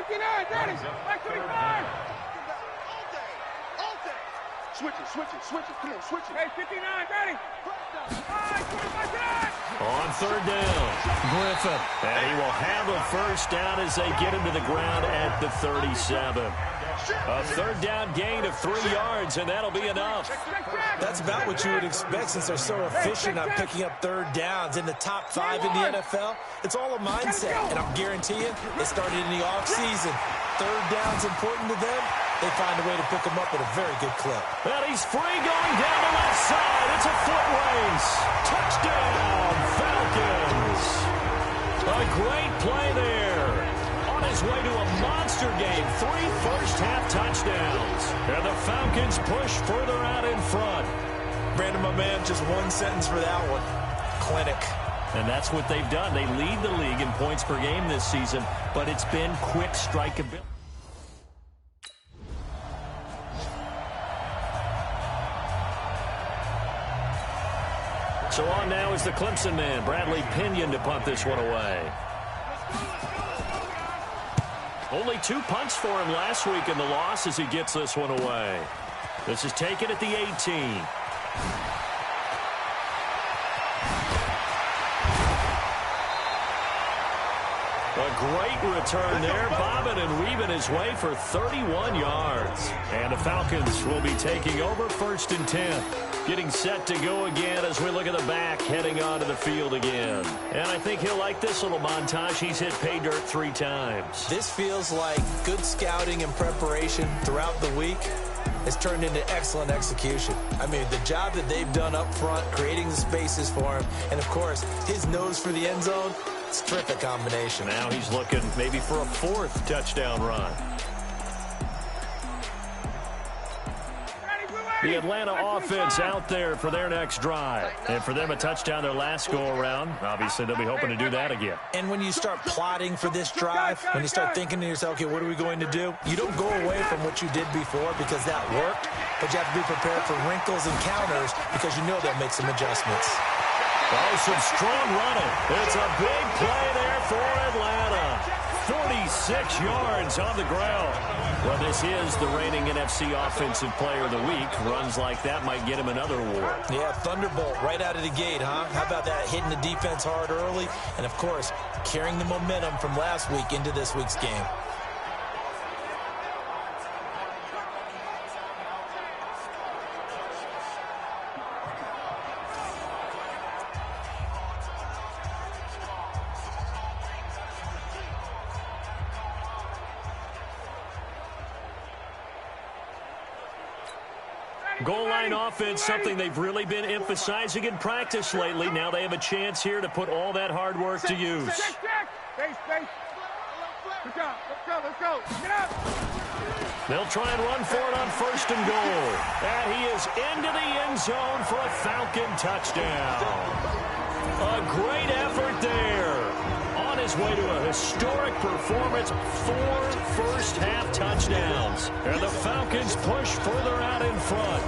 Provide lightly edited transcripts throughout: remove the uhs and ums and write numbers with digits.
59, Daddy. Back 25. Switch it. Come on, switch it. Hey, 59, Daddy. 25. On third down, Griffin. And he will have a first down as they get him to the ground at the 37. A third down gain of 3 yards, and that'll be enough. That's about what you would expect since they're so efficient on picking up third downs. In the top 5 in the NFL, it's all a mindset. And I'm guarantee you, it started in the offseason. Third down's important to them. They find a way to pick them up at a very good clip. And he's free going down the left side. It's a foot race. Touchdown, Falcons. A great play there. On his way to a monster game. 3 first-half touchdowns. And the Falcons push further out in front. Brandon, my man, just one sentence for that one. Clinic. And that's what they've done. They lead the league in points per game this season, but it's been quick strikeability. So on now is the Clemson man, Bradley Pinion, to punt this one away. Only 2 punts for him last week in the loss as he gets this one away. This is taken at the 18. A great return there, bobbing and weaving his way for 31 yards. And the Falcons will be taking over 1st and 10. Getting set to go again as we look at the back, heading onto the field again. And I think he'll like this little montage. He's hit pay dirt 3 times. This feels like good scouting and preparation throughout the week has turned into excellent execution. I mean, the job that they've done up front, creating the spaces for him, and, of course, his nose for the end zone, it's a terrific combination. Now he's looking maybe for a 4th touchdown run. The Atlanta offense out there for their next drive. And for them, a touchdown their last go-around. Obviously, they'll be hoping to do that again. And when you start plotting for this drive, when you start thinking to yourself, okay, what are we going to do? You don't go away from what you did before because that worked, but you have to be prepared for wrinkles and counters because you know they'll make some adjustments. Oh, some strong running. It's a big play there for Atlanta. 46 yards on the ground. Well, this is the reigning NFC Offensive Player of the Week. Runs like that might get him another award. Yeah, thunderbolt right out of the gate, huh? How about that? Hitting the defense hard early, and, of course, carrying the momentum from last week into this week's game. Goal line offense, something they've really been emphasizing in practice lately. Now they have a chance here to put all that hard work to use. Space. Let's go. Get up. They'll try and run for it on 1st and goal. And he is into the end zone for a Falcon touchdown. A great effort there. On his way to a historic performance, 4 first-half touchdowns. And the Falcons push further out in front.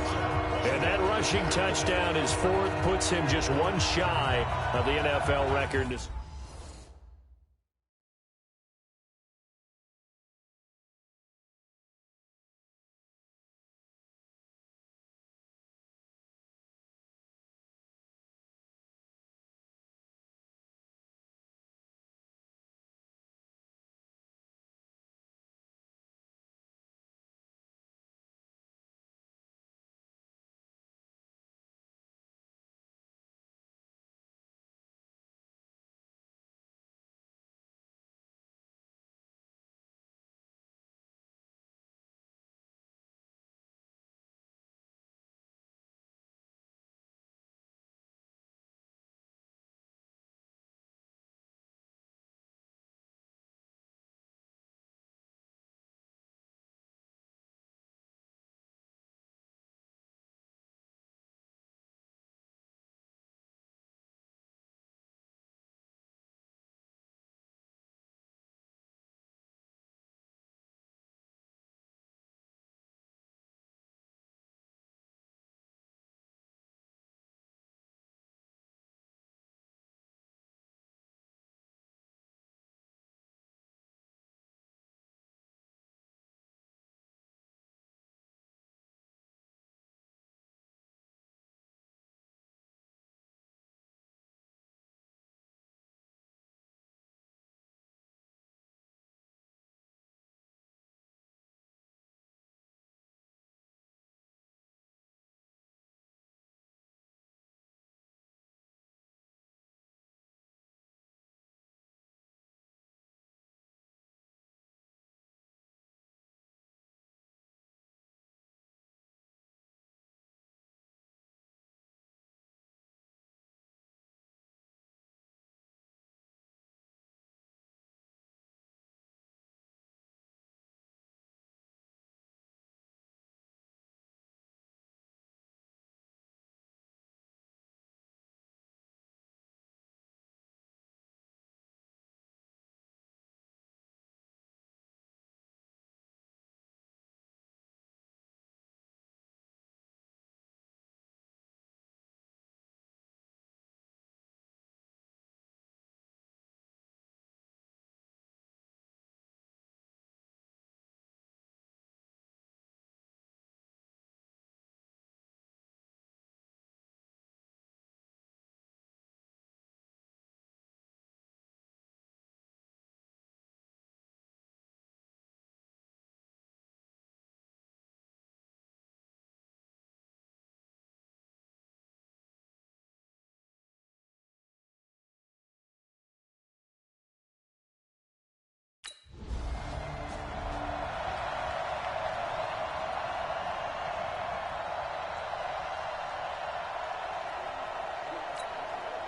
And that rushing touchdown, his 4th, puts him just 1 shy of the NFL record.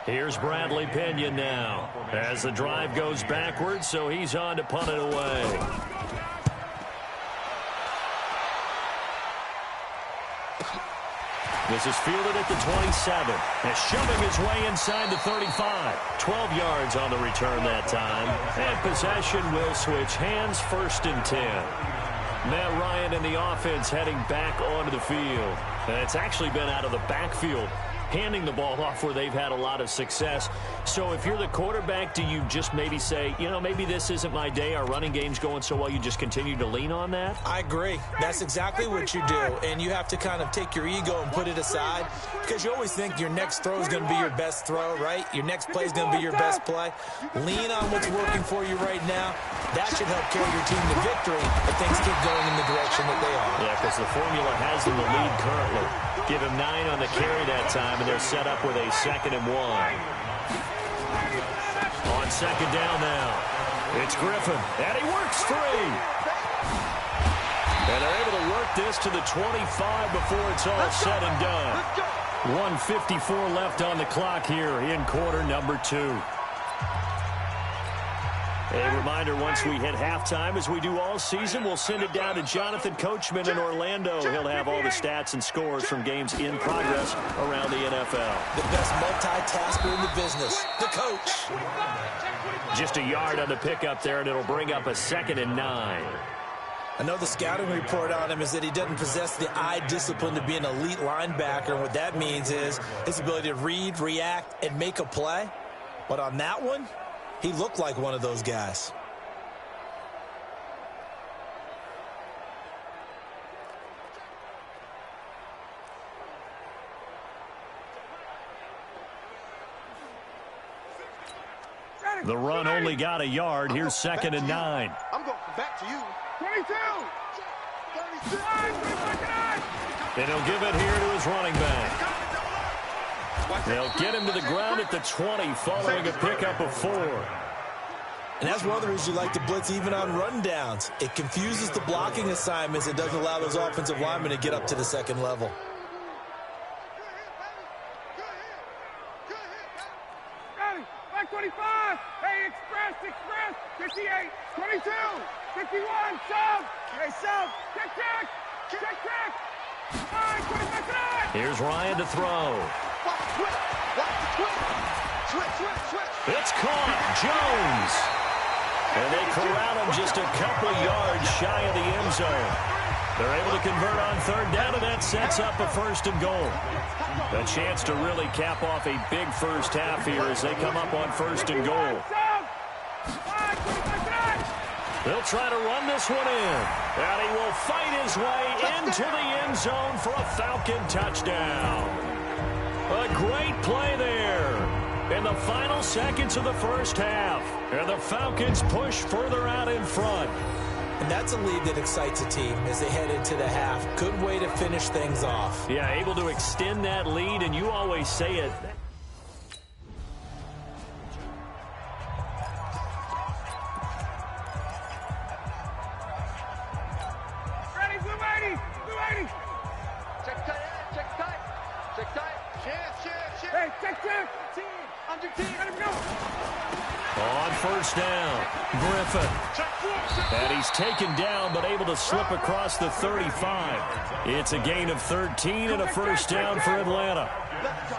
Here's Bradley Pinion now as the drive goes backwards, so he's on to punt it away. This is fielded at the 27. And shoving his way inside the 35. 12 yards on the return that time. And possession will switch hands, 1st and 10. Matt Ryan and the offense heading back onto the field. And it's actually been out of the backfield, handing the ball off where they've had a lot of success. So if you're the quarterback, do you just maybe say, you know, maybe this isn't my day, our running game's going so well, you just continue to lean on that? I agree. That's exactly what you do. And you have to kind of take your ego and put it aside, because you always think your next throw is going to be your best throw, right? Your next play is going to be your best play. Lean on what's working for you right now. That should help carry your team to victory if things keep going in the direction that they are. Yeah, because the formula has them the lead currently. Give him 9 on the carry that time, and they're set up with a 2nd and 1. On 2nd down now, it's Griffin, and he works free. And they're able to work this to the 25 before it's all said and done. 1:54 left on the clock here in quarter number 2. A reminder, once we hit halftime, as we do all season, we'll send it down to Jonathan Coachman in Orlando. He'll have all the stats and scores from games in progress around the NFL. The best multitasker in the business, the coach. Just a yard on the pickup there, and it'll bring up a 2nd and 9. I know the scouting report on him is that he doesn't possess the eye discipline to be an elite linebacker, and what that means is his ability to read, react, and make a play. But on that one, he looked like one of those guys. The run only got a yard. Here's 2nd and 9. I'm going back to you. 22. 32. And he'll give it here to his running back. They'll get him to the ground at the 20 following a pickup of 4. And that's one of the reasons you like to blitz even on rundowns. It confuses the blocking assignments. It doesn't allow those offensive linemen to get up to the 2nd level. Back 25. Hey, express. 58. 22. 51. Sub. Hey, sub. Check. All right, 25. Here's Ryan to throw. Switch. It's caught. Jones. And they corral him just a couple yards shy of the end zone. They're able to convert on 3rd down, and that sets up a 1st and goal. A chance to really cap off a big first half here as they come up on 1st and goal. They'll try to run this one in. And he will fight his way into the end zone for a Falcon touchdown. A great play there in the final seconds of the first half. And the Falcons push further out in front. And that's a lead that excites a team as they head into the half. Good way to finish things off. Yeah, able to extend that lead, and you always say it. Ready, blue 80. Check tight. Hey, check. Under 10. Let him go. On 1st down, Griffin. And he's taken down, but able to slip across the 35. It's a gain of 13 and a 1st down for Atlanta.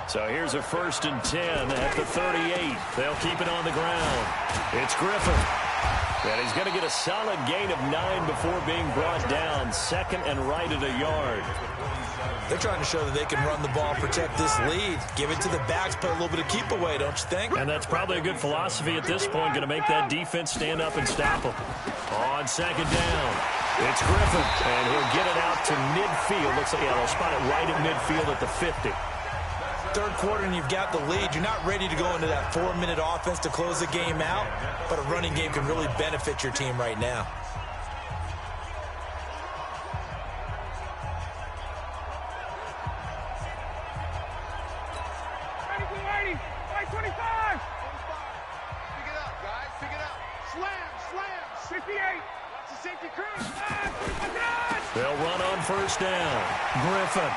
So here's a 1st and 10 at the 38. They'll keep it on the ground. It's Griffin. And he's going to get a solid gain of 9 before being brought down. 2nd and right at a yard. They're trying to show that they can run the ball, protect this lead. Give it to the backs, play a little bit of keep away, don't you think? And that's probably a good philosophy at this point, going to make that defense stand up and stop them. On 2nd down, it's Griffin, and he'll get it out to midfield. Looks like, yeah, they'll spot it right at midfield at the 50. 3rd quarter and you've got the lead. You're not ready to go into that 4-minute offense to close the game out, but a running game can really benefit your team right now. Ready, blue 80. Right, 25. Pick it up, guys. Pick it up. Slam. 58. Watch the safety crew. They'll run on 1st down. Griffin.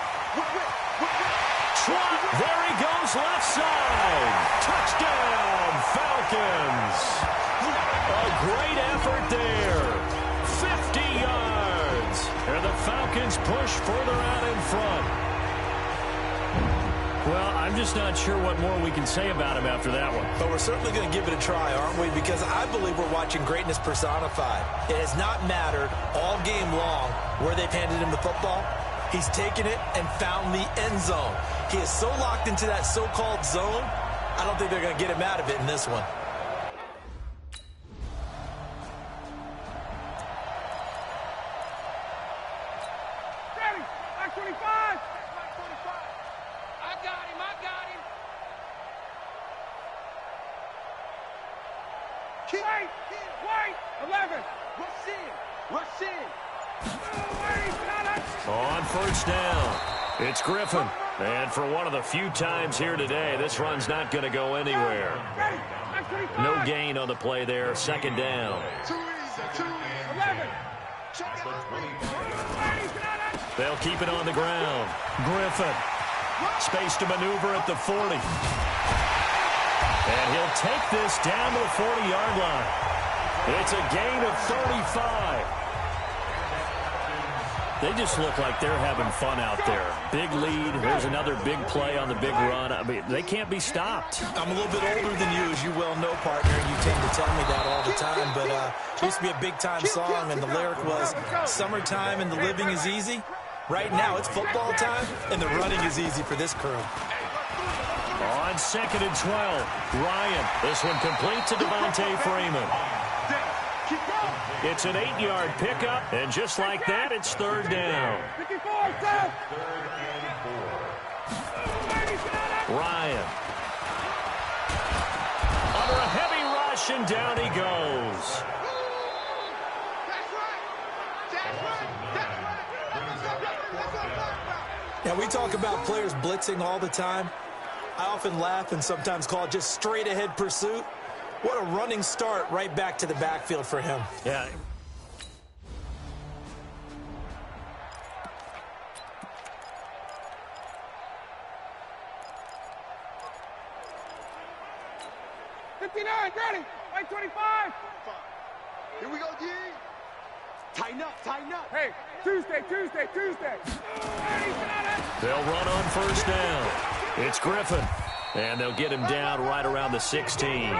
Swat. There he goes left side. Touchdown, Falcons. A great effort there. 50 yards. And the Falcons push further out in front. Well, I'm just not sure what more we can say about him after that one. But we're certainly going to give it a try, aren't we? Because I believe we're watching greatness personified. It has not mattered all game long where they've handed him the football. He's taken it and found the end zone. He is so locked into that so-called zone, I don't think they're going to get him out of it in this one. Ready, back 25. I got him. Wait, 11. Rush in. On first down, it's Griffin. And for one of the few times here today, this run's not going to go anywhere. No gain on the play there. Second down. They'll keep it on the ground. Griffin. Space to maneuver at the 40. And he'll take this down to the 40-yard line. It's a gain of 35. They just look like they're having fun out there. Big lead. There's another big play on the big run. I mean, they can't be stopped. I'm a little bit older than you, as you well know, partner, and you tend to tell me that all the time. But it used to be a big-time song, and the lyric was, "Summertime and the living is easy." Right now, it's football time, and the running is easy for this crew. On 2nd and 12, Ryan. This one complete to Devontae Freeman. It's an 8-yard pickup, and just like that, it's third down. 54, Seth. Ryan. Under a heavy rush, and down he goes. Now, we talk about players blitzing all the time. I often laugh and sometimes call it just straight-ahead pursuit. What a running start right back to the backfield for him. Yeah. Ready, right 25. Here we go, D. Tighten up. Hey, Tuesday. They'll run on first down. It's Griffin. And they'll get him down right around the 16.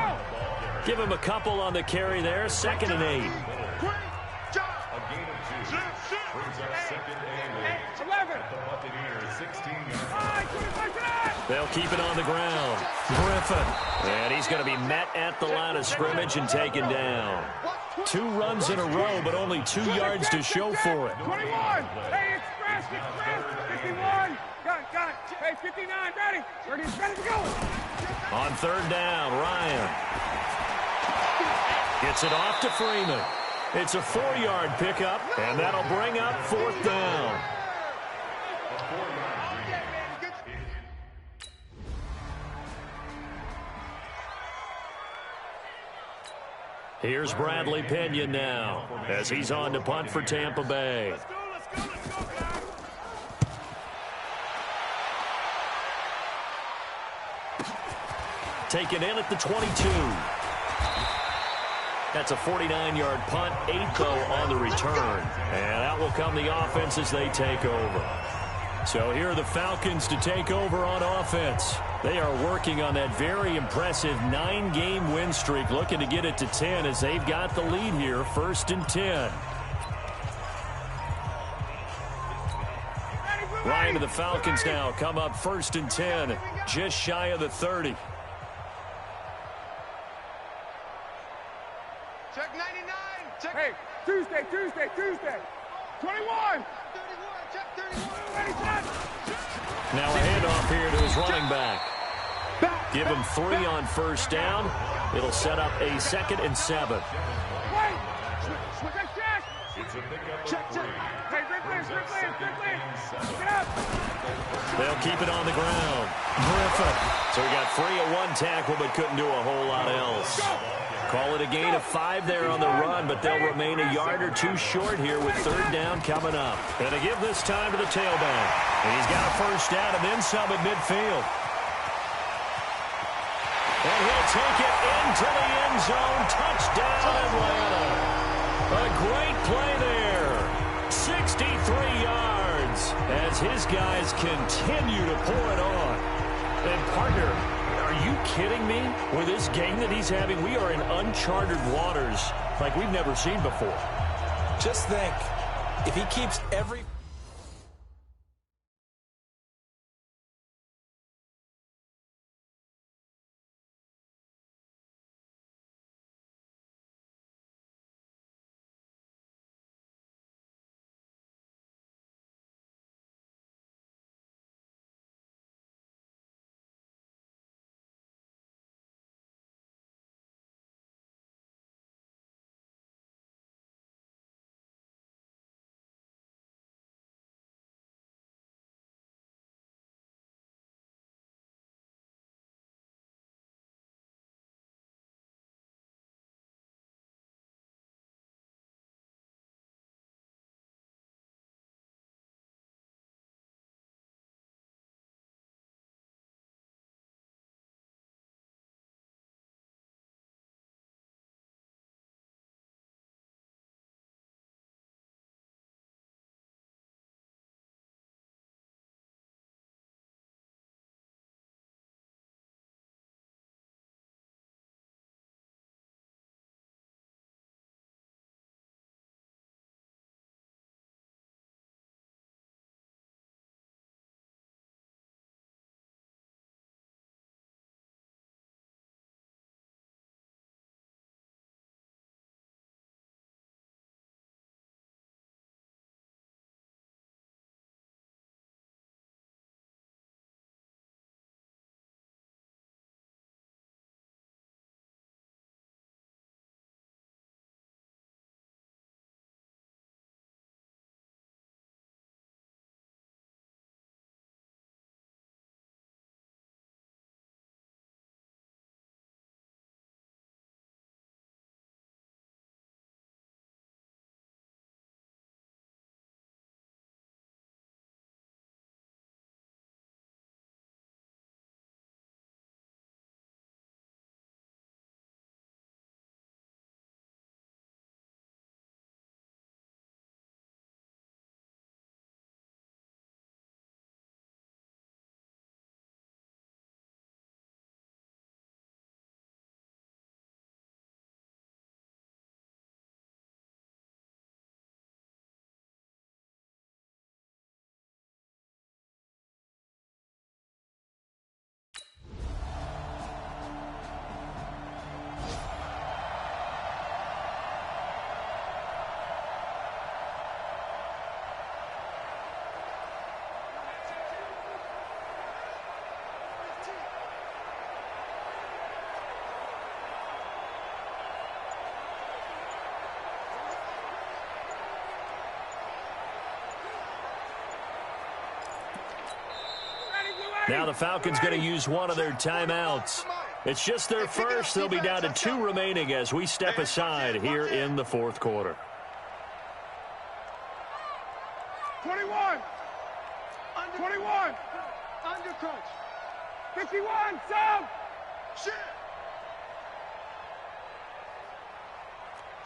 Give him a couple on the carry there. 2nd and 8. 11. They'll keep it on the ground. Griffin. And he's going to be met at the line of scrimmage and taken down. 2 runs in a row, but only 2 yards to show for it. 21. Hey, express. 51. Got it. Hey, 59. Ready. Ready to go. On third down, Ryan. Gets it off to Freeman. It's a 4-yard pickup, and that'll bring up 4th down. Here's Bradley Pinion now, as he's on to punt for Tampa Bay. Taken in at the 22. That's a 49-yard punt, 8 though on the return. And out will come the offense as they take over. So here are the Falcons to take over on offense. They are working on that very impressive 9-game win streak, looking to get it to 10 as they've got the lead here, 1st and 10. Ryan to the Falcons now come up 1st and 10, just shy of the 30. Check 99. Check. Hey, Tuesday. 21. Check 31. Ready, set. Now a handoff here to his running back. Give him 3 on first down. It'll set up a 2nd and 7. Wait. Check. Hey, Ripley. Get up. They'll keep it on the ground. Griffin. So he got free of 1 tackle but couldn't do a whole lot else. Call it a gain of 5 there on the run, but they'll remain a yard or 2 short here with 3rd down coming up. And to give this time to the tailback. And he's got a first down and then some at midfield. And he'll take it into the end zone. Touchdown, Atlanta. A great play there. 63 yards as his guys continue to pour it on. And, partner, are you kidding me? With this game that he's having, we are in uncharted waters like we've never seen before. Just think, if he keeps every... Now the Falcons going to use one of their timeouts. It's just their first. They'll be down to 2 remaining as we step aside here in the 4th quarter. 21. 21. Under coach. 51. Sub. Shit.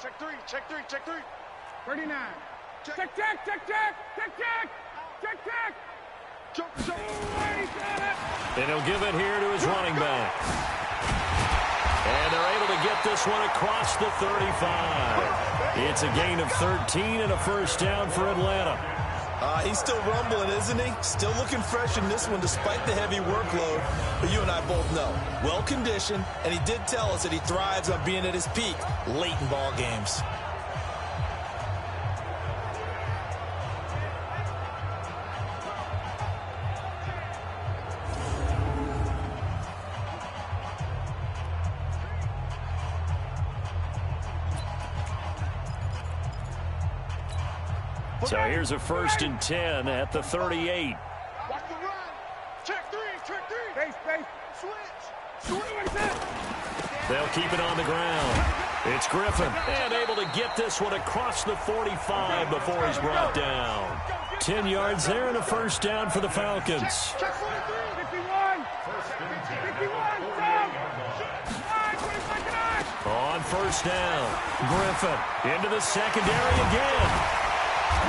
Check 3. Check 3. Check 3. 39. Check. Check. Check. Check. Check. Check. Check. Check. And he'll give it here to his running back. And they're able to get this one across the 35. It's a gain of 13 and a first down for Atlanta. He's still rumbling, isn't he? Still looking fresh in this one despite the heavy workload. But you and I both know, well-conditioned, and he did tell us that he thrives on being at his peak late in ball games. So here's a 1st and 10 at the 38. Watch the run. Check 3. Check 3. Base. Switch. Switch. They'll keep it on the ground. It's Griffin, and able to get this one across the 45 before he's brought down. 10 yards there and a first down for the Falcons. 51. 51. On first down, Griffin into the secondary again.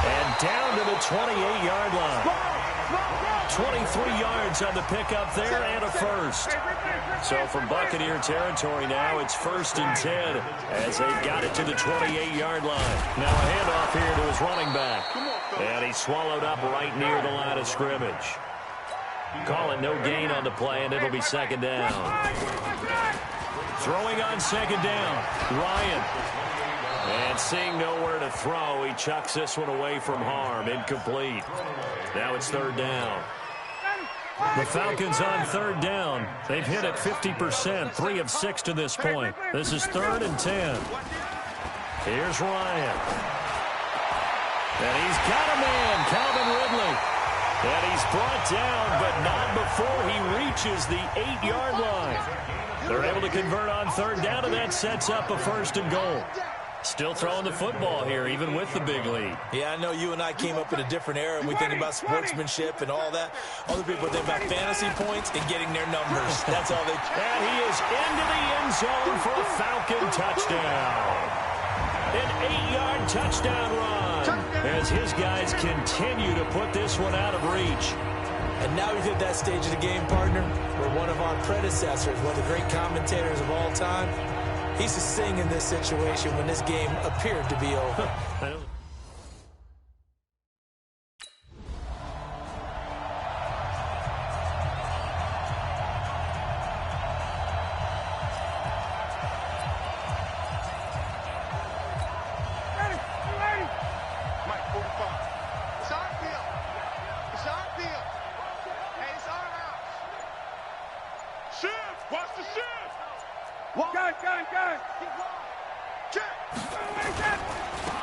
And down to the 28-yard line. 23 yards on the pickup there and a first. So from Buccaneer territory now, it's 1st and 10 as they've got it to the 28-yard line. Now a handoff here to his running back. And he's swallowed up right near the line of scrimmage. Call it no gain on the play, and it'll be 2nd down. Throwing on 2nd down, Ryan. And seeing nowhere to throw, he chucks this one away from harm. Incomplete. Now it's 3rd down. The Falcons on 3rd down. They've hit it 50%, 3 of 6 to this point. This is 3rd and 10. Here's Ryan. And he's got a man, Calvin Ridley. And he's brought down, but not before he reaches the 8-yard line. They're able to convert on 3rd down, and that sets up a 1st and goal. Still throwing the football here, even with the big lead. Yeah, I know you and I came up in a different era, and we think about sportsmanship and all that. Other people think about fantasy points and getting their numbers. That's all they... And he is into the end zone for a Falcon touchdown. An 8-yard touchdown run as his guys continue to put this one out of reach. And now we've hit that stage of the game, partner, where one of our predecessors, one of the great commentators of all time, he used to sing in this situation when this game appeared to be over.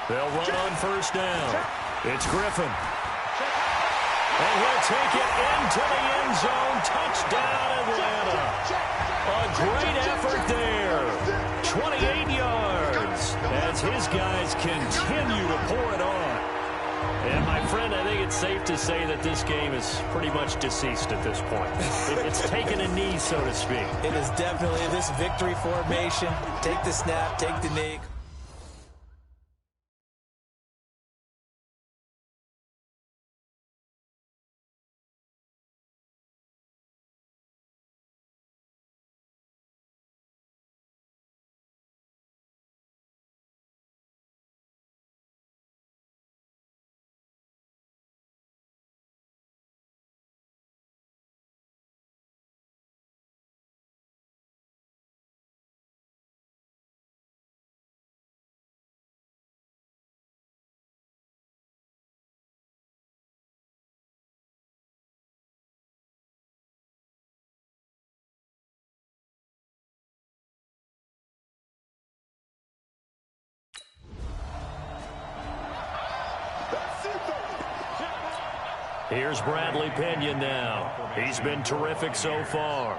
They'll run on 1st down. It's Griffin. And he'll take it into the end zone. Touchdown, Atlanta. A great effort there. 28 yards as his guys continue to pour it on. And, my friend, I think it's safe to say that this game is pretty much deceased at this point. It's taken a knee, so to speak. It is definitely this victory formation. Take the snap, take the knee. Here's Bradley Pinion now. He's been terrific so far.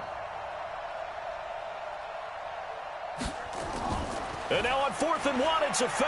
And now on 4th and 1, it's a fake.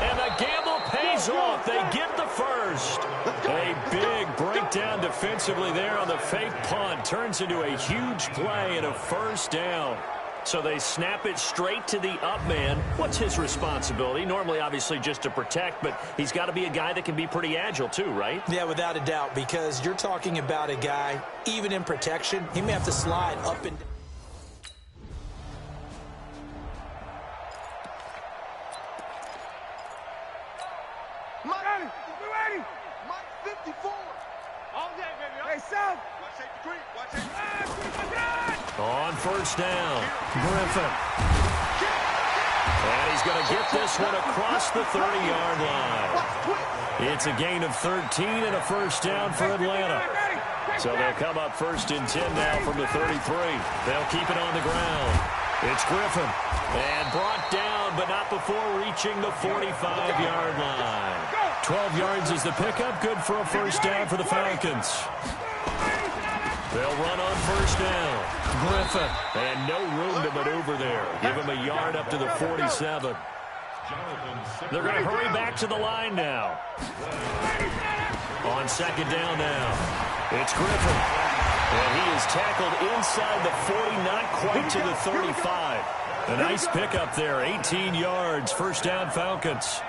And the gamble pays off. They get the first. A big breakdown defensively there on the fake punt. Turns into a huge play and a 1st down. So they snap it straight to the up man. What's his responsibility? Normally, obviously, just to protect, but he's got to be a guy that can be pretty agile too, right? Yeah, without a doubt, because you're talking about a guy, even in protection, he may have to slide up and down. Mike 54. All day, baby. Hey, South. Watch safety creep. Watch safety creep. On 1st down, Griffin. And he's going to get this one across the 30-yard line. It's a gain of 13 and a 1st down for Atlanta. So they'll come up 1st and 10 now from the 33. They'll keep it on the ground. It's Griffin. And brought down, but not before reaching the 45-yard line. 12 yards is the pickup. Good for a 1st down for the Falcons. They'll run on first down. Griffin. And no room to maneuver there. Give him a yard up to the 47. They're going to hurry back to the line now. On second down now. It's Griffin. And he is tackled inside the 40, not quite to the 35. A nice pickup there, 18 yards, first down Falcons.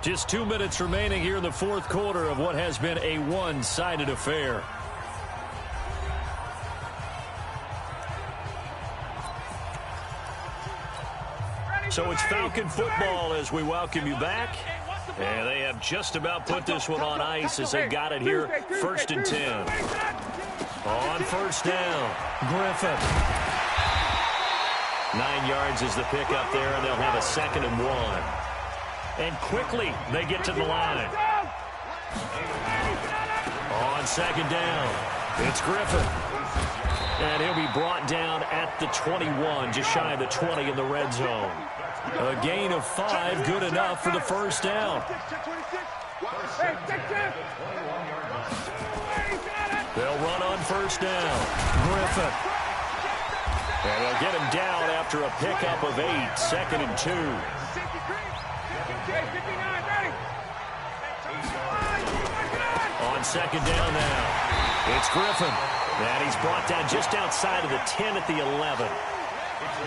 Just 2 minutes remaining here in the fourth quarter of what has been a one-sided affair. So it's Falcon football as we welcome you back. And they have just about put this one on ice as they got it here, first and 10. On first down, Griffin. 9 yards is the pickup there, and they'll have a second and 1. And quickly, they get to the line. On second down, it's Griffin. And he'll be brought down at the 21, just shy of the 20 in the red zone. A gain of 5, good enough for the first down. They'll run on first down. Griffin. And they'll get him down after a pickup of 8, second and 2. On second down now, it's Griffin. And he's brought down just outside of the 10 at the 11.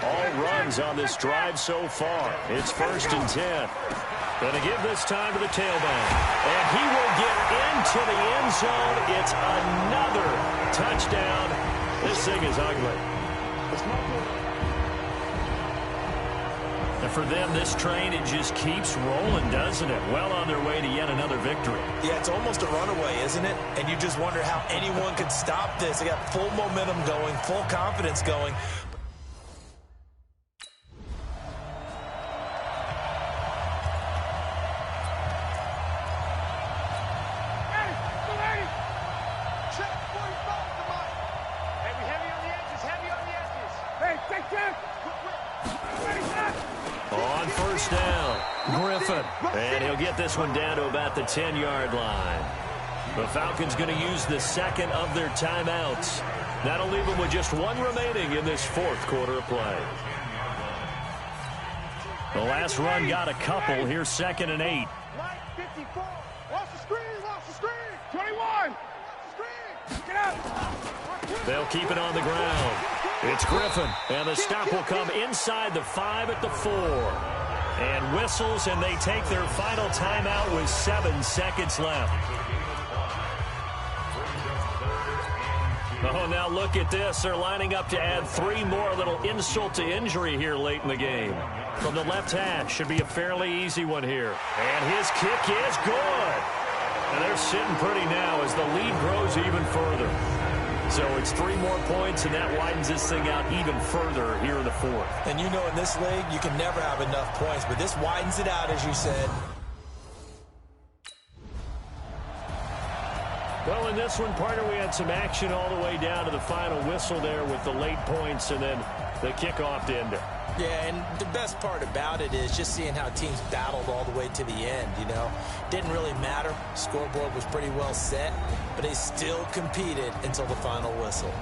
All runs on this drive so far. It's first and 10. Going to give this time to the tailback. And he will get into the end zone. It's another touchdown. This thing is ugly. And for them, this train, it just keeps rolling, doesn't it? Well on their way to yet another victory. Yeah, it's almost a runaway, isn't it? And you just wonder how anyone could stop this. They got full momentum going, full confidence going. On first down, Griffin. And he'll get this one down to about the 10-yard line. The Falcons going to use the second of their timeouts. That'll leave them with just one remaining in this fourth quarter of play. The last run got a couple. Here's second and 8. 54. Lost the screen. 21. Get out. They'll keep it on the ground. It's Griffin, and the stop will come inside the 5 at the 4. And whistles, and they take their final timeout with 7 seconds left. Oh, now look at this. They're lining up to add 3 more, a little insult to injury here late in the game. From the left hash, should be a fairly easy one here. And his kick is good. And they're sitting pretty now as the lead grows even further. So it's 3 more points, and that widens this thing out even further here in the fourth. And you know in this league, you can never have enough points, but this widens it out, as you said. Well, in this one, partner, we had some action all the way down to the final whistle there with the late points and then the kickoff to end it. Yeah, and the best part about it is just seeing how teams battled all the way to the end, you know. Didn't really matter. Scoreboard was pretty well set, but they still competed until the final whistle.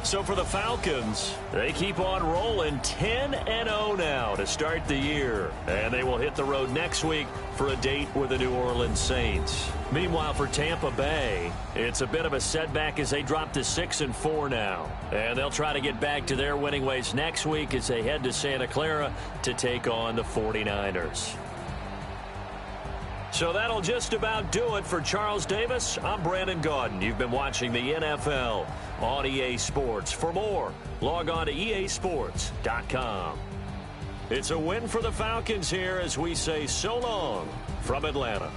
So for the Falcons, they keep on rolling 10-0 now to start the year. And they will hit the road next week for a date with the New Orleans Saints. Meanwhile, for Tampa Bay, it's a bit of a setback as they drop to 6-4 now. And they'll try to get back to their winning ways next week as they head to Santa Clara to take on the 49ers. So that'll just about do it for Charles Davis. I'm Brandon Gaudin. You've been watching the NFL on EA Sports. For more, log on to easports.com. It's a win for the Falcons here as we say so long from Atlanta.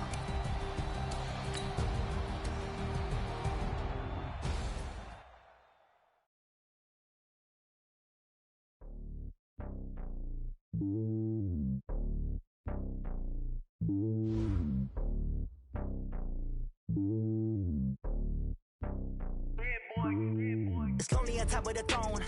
It's lonely on top of the throne.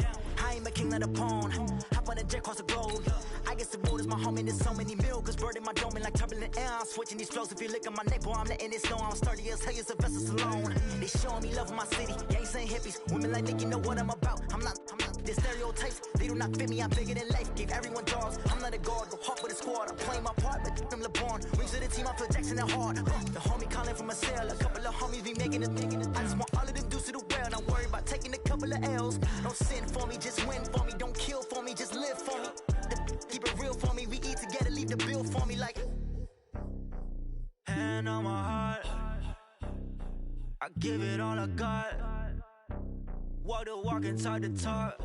I ain't a king of the pawn. Hop on a jet across the globe. I guess the road is my home and there's so many milkers burning my dome and like turbulent air. I'm switching these flows. If you look at my neck, boy, I'm letting it snow. I'm sturdy as hell, it's a vessel alone. They showing me love in my city. Gangs ain't hippies. Women like me, you know what I'm about. I'm not the stereotypes. They do not fit me. I'm bigger than life. Gave everyone dogs. I'm not a guard. Go hard with the squad. I'm playing my part, but them LeBron. Rings to the team. I feel Jackson and hard. The homie calling from a cell. A couple of homies be making it. I just want all of them dudes to the well. Not worry about taking a couple of L's. Don't sin for me, just win for me. Don't kill for me, just live for me. Keep it real for me. We eat together, leave the bill for me like. Hand on my heart, I give it all I got. Walk the walk and talk the talk.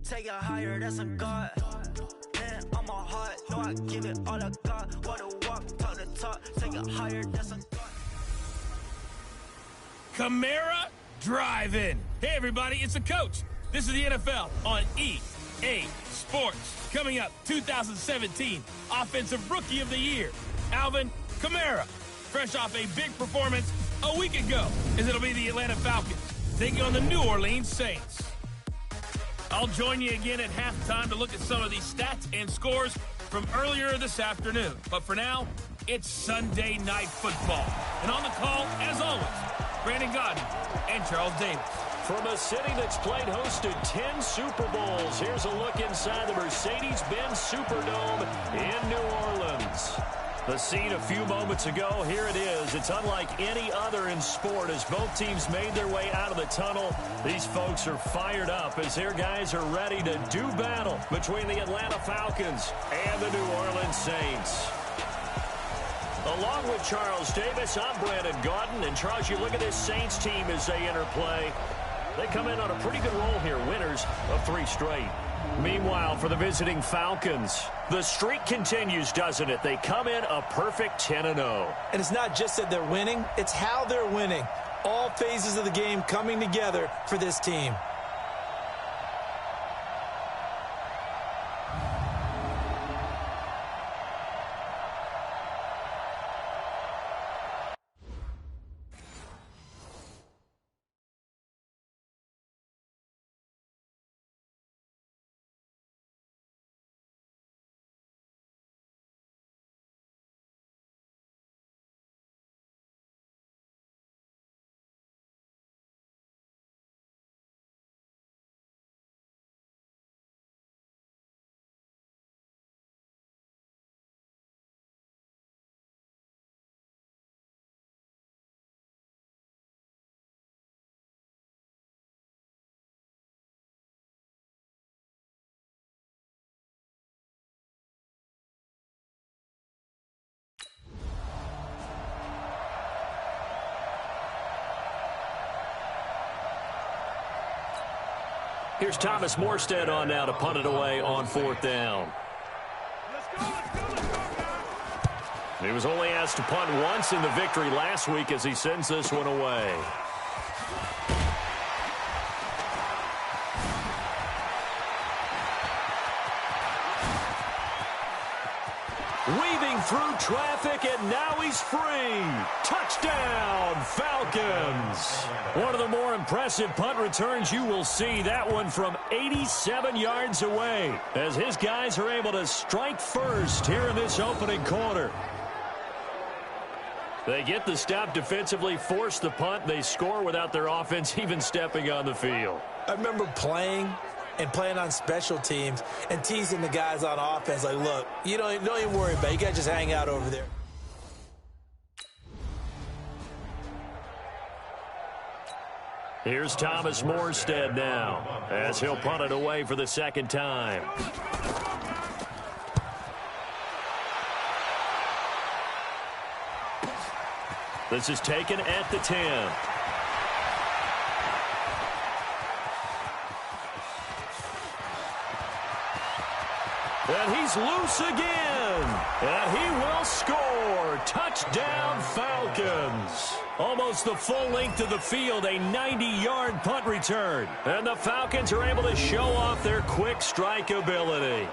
Take it higher, that's a God. Hand on my heart, no, I give it all I got. Walk the walk, talk the talk. Take it higher, that's a God. Camara Drive-In. Hey, everybody, it's the coach. This is the NFL on EA Sports. Coming up, 2017 Offensive Rookie of the Year, Alvin Kamara. Fresh off a big performance a week ago, as it'll be the Atlanta Falcons taking on the New Orleans Saints. I'll join you again at halftime to look at some of these stats and scores from earlier this afternoon. But for now, it's Sunday Night Football. And on the call, as always, Brandon Godden and Charles Davis. From a city that's played host to 10 Super Bowls, here's a look inside the Mercedes-Benz Superdome in New Orleans. The scene a few moments ago, here it is. It's unlike any other in sport as both teams made their way out of the tunnel. These folks are fired up as their guys are ready to do battle between the Atlanta Falcons and the New Orleans Saints. Along with Charles Davis, I'm Brandon Godden. And Charles, you look at this Saints team as they interplay. They come in on a pretty good roll here, winners of 3 straight. Meanwhile, for the visiting Falcons, the streak continues, doesn't it? They come in a perfect 10-0. And it's not just that they're winning, it's how they're winning. All phases of the game coming together for this team. Here's Thomas Morstead on now to punt it away on 4th down. He was only asked to punt once in the victory last week as he sends this one away. Weaving through traffic, and now he's free. Touchdown, Falcons. One of the more impressive punt returns you will see. That one from 87 yards away as his guys are able to strike first here in this opening quarter. They get the stop defensively, force the punt. They score without their offense even stepping on the field. I remember playing on special teams and teasing the guys on offense like, look, you don't even worry about it. You got to just hang out over there. Here's Thomas Morstead now as he'll punt it away for the 2nd time. This is taken at the 10. And he's loose again. And he will score. Touchdown, Falcons. Almost the full length of the field, a 90-yard punt return. And the Falcons are able to show off their quick strike ability.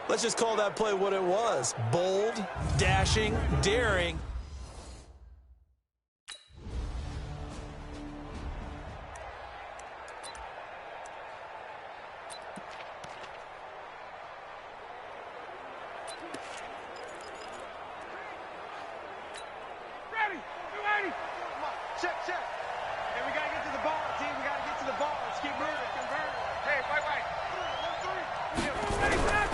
Let's just call that play what it was. Bold, dashing, daring. Ready. 280. Come on, check. Hey, we got to get to the ball, team. We got to get to the ball. Let's keep moving. Convert. Hey, wait. 1, 3. Ready, set.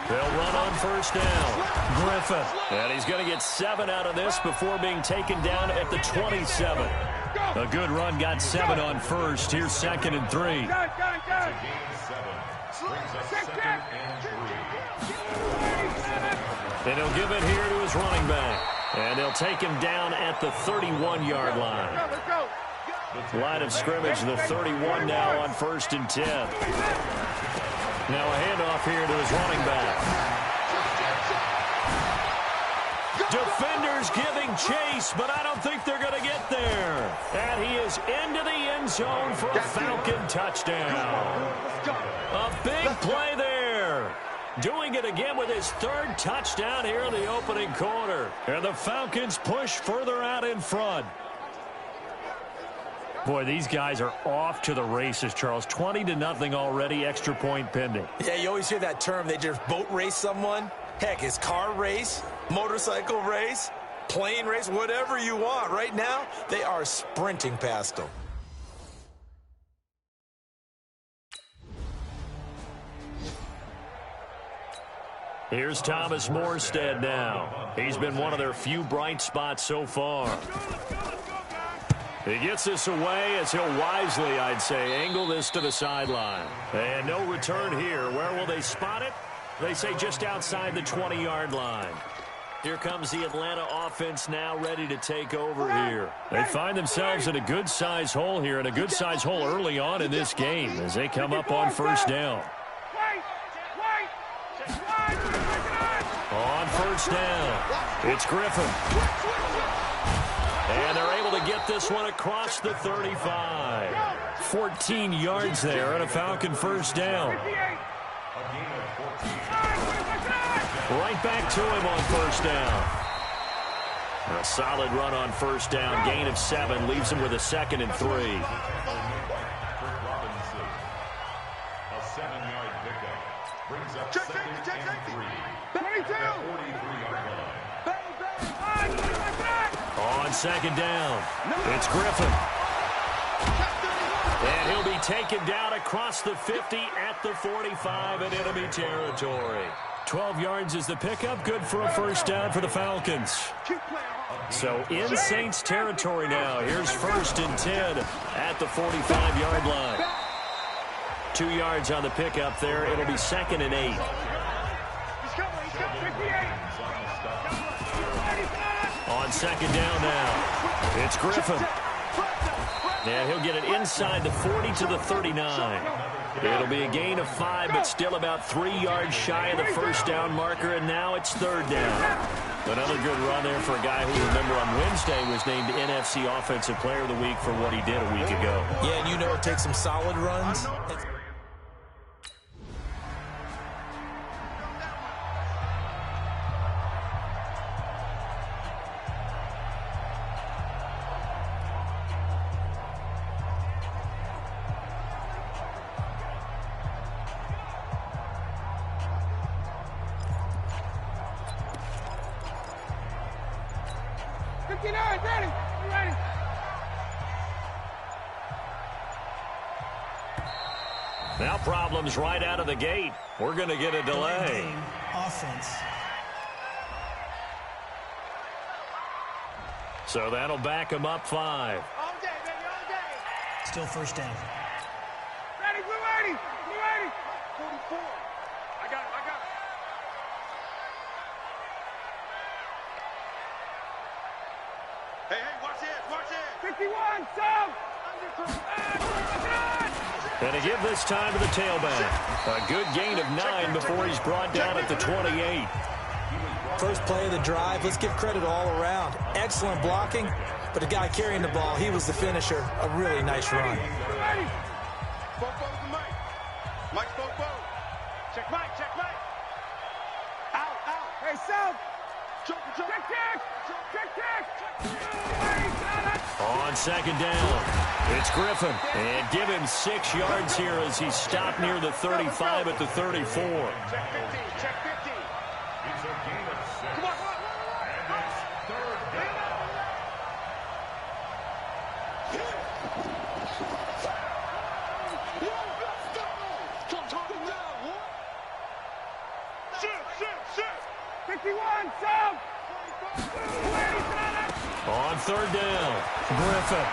They'll run on first down. Griffin. And he's going to get 7 out of this before being taken down at the 27. A good run got 7 on first. Here's 2nd and 3. Go. And he'll give it here to his running back. And they'll take him down at the 31-yard line. Let's go. Line of scrimmage, the 31 now on 1st and 10. Now a handoff here to his running back. Defenders giving chase, but I don't think they're going to get there. And he is into the end zone for a Falcon touchdown. A big play there. Doing it again with his 3rd touchdown here in the opening quarter. And the Falcons push further out in front. Boy, these guys are off to the races, Charles. 20-0 already, extra point pending. Yeah, you always hear that term. They just boat race someone. Heck, it's car race, motorcycle race, plane race, whatever you want. Right now, they are sprinting past them. Here's Thomas Morstead now. He's been one of their few bright spots so far. He gets this away as he'll wisely, I'd say, angle this to the sideline. And no return here. Where will they spot it? They say just outside the 20-yard line. Here comes the Atlanta offense now ready to take over here. They find themselves in a good-sized hole here, and a good-sized hole early on in this game as they come up on first down. On first down, it's Griffin. And they're able to get this one across the 35. 14 yards there and a Falcon first down. Right back to him on first down. A solid run on first down. Gain of 7 leaves him with a 2nd and 3. A 7-yard pickup brings up 2nd and 3. 22. On second down, it's Griffin. And he'll be taken down across the 50 at the 45 in enemy territory. 12 yards is the pickup. Good for a first down for the Falcons. So in Saints territory now. Here's 1st and 10 at the 45-yard line. 2 yards on the pickup there. It'll be 2nd and 8. On second down now, it's Griffin. And he'll get it inside the 40 to the 39. It'll be a gain of 5, but still about 3 yards shy of the first down marker, and now it's 3rd down. Another good run there for a guy who, remember, on Wednesday was named NFC Offensive Player of the Week for what he did a week ago. Yeah, and you know it takes some solid runs. Ready. Now problems right out of the gate. We're going to get a delay. Offense. So that'll back him up 5. All day, baby, all day. Still first down. Ready, blue 80. 44. I got it. Hey, watch it. 51, sub. And to give this time to the tailback. A good gain of 9 before he's brought down at the 28. First play of the drive. Let's give credit all around. Excellent blocking, but the guy carrying the ball, he was the finisher. A really nice run. Bobo's the Mike. Mike's Bobo. Check Mike. Hey, South. Check. On second down, it's Griffin. And give him 6 yards here as he stopped near the 35 at the 34. Check 50. Check 50. It's a gain of 6. Come on. And it's third down. Shit. 51, South. On third down, Griffin.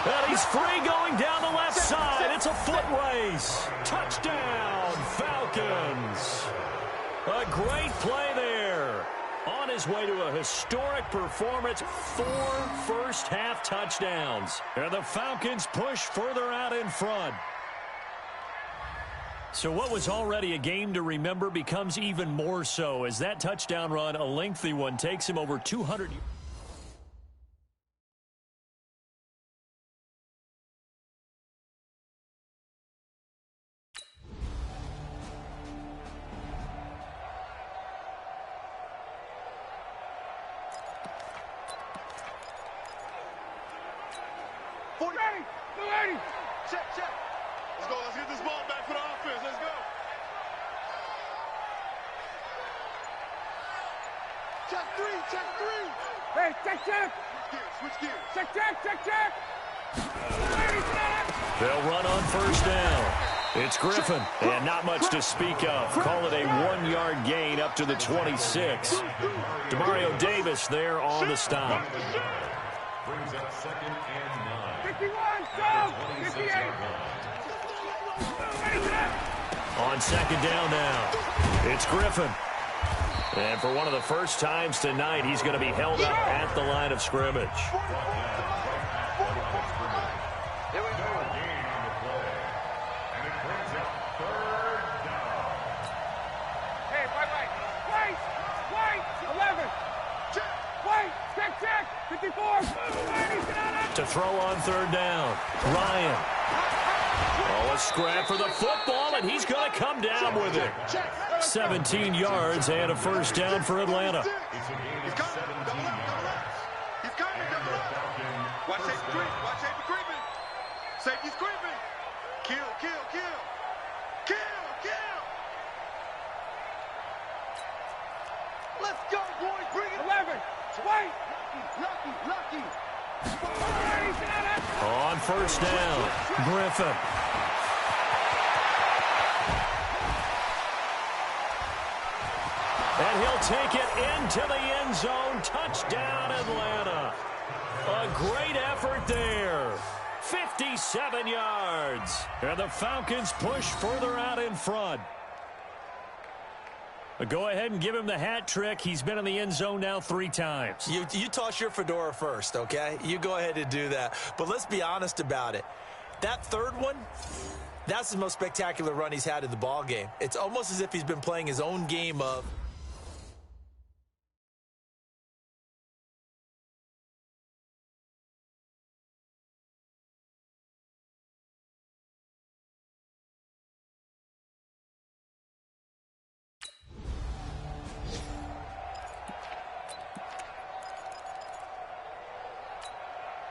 And he's free going down the left side. It's a foot race. Touchdown, Falcons. A great play there. On his way to a historic performance, 4 first-half touchdowns. And the Falcons push further out in front. So what was already a game to remember becomes even more so as that touchdown run, a lengthy one, takes him over 200 yards. Check. Let's go. Let's get this ball back for the offense. Let's go. Check three. Hey, check. Switch gears. Check. They'll run on first down. It's Griffin, and not much to speak of. Call it a 1-yard gain up to the 26. Demario Davis there on the stop. Brings up 2nd and 9. 51, South. 58. On second down now, it's Griffin. And for one of the first times tonight, he's going to be held up at the line of scrimmage. Here we go. Gain on the play. And it brings up 3rd down. Hey, wait. 11. Check. 54. To throw on third down, Ryan. Oh, a scrap for the football, and he's going to come down with it. 17 yards and a first down for Atlanta. It's a gain of 17 yards. He's coming. Watch safety creeping. Safety's creeping. Kill. Let's go, boys. Bring it. 11. Wait. Lucky. On first down, Griffin. And he'll take it into the end zone. Touchdown, Atlanta. A great effort there. 57 yards. And the Falcons push further out in front. Go ahead and give him the hat trick. He's been in the end zone now 3 times. You toss your fedora first, okay? You go ahead and do that. But let's be honest about it. That third one, that's the most spectacular run he's had in the ball game. It's almost as if he's been playing his own game of...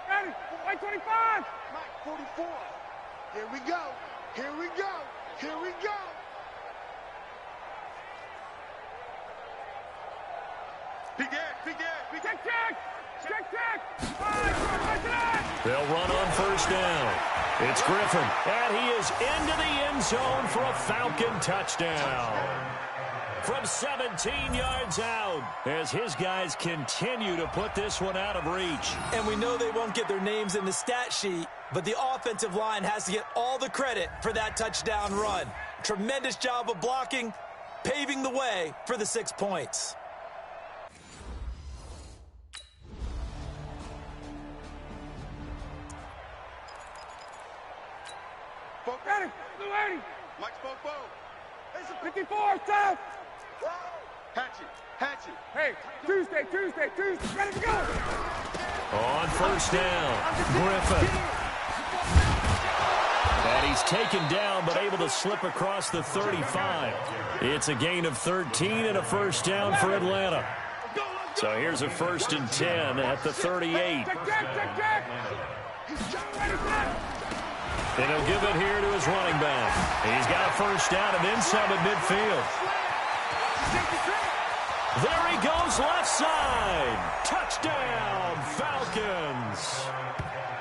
Ready. Wait, 25. Mike, 44. Here we go. Big Check. They'll run on first down. It's Griffin, and he is into the end zone for a Falcon touchdown. From 17 yards out, as his guys continue to put this one out of reach. And we know they won't get their names in the stat sheet, but the offensive line has to get all the credit for that touchdown run. Tremendous job of blocking, paving the way for the 6 points. Ready. Blue 80. Mike Spoke. 54, South. Hatchet. Hey, Tuesday. Ready to go. On first down, Griffin. And He's taken down, but able to slip across the 35. It's a gain of 13 and a first down for Atlanta. So here's a 1st and 10 at the 38. And he'll give it here to his running back. He's got a first down and then some at midfield. There he goes, left side. Touchdown, Falcons.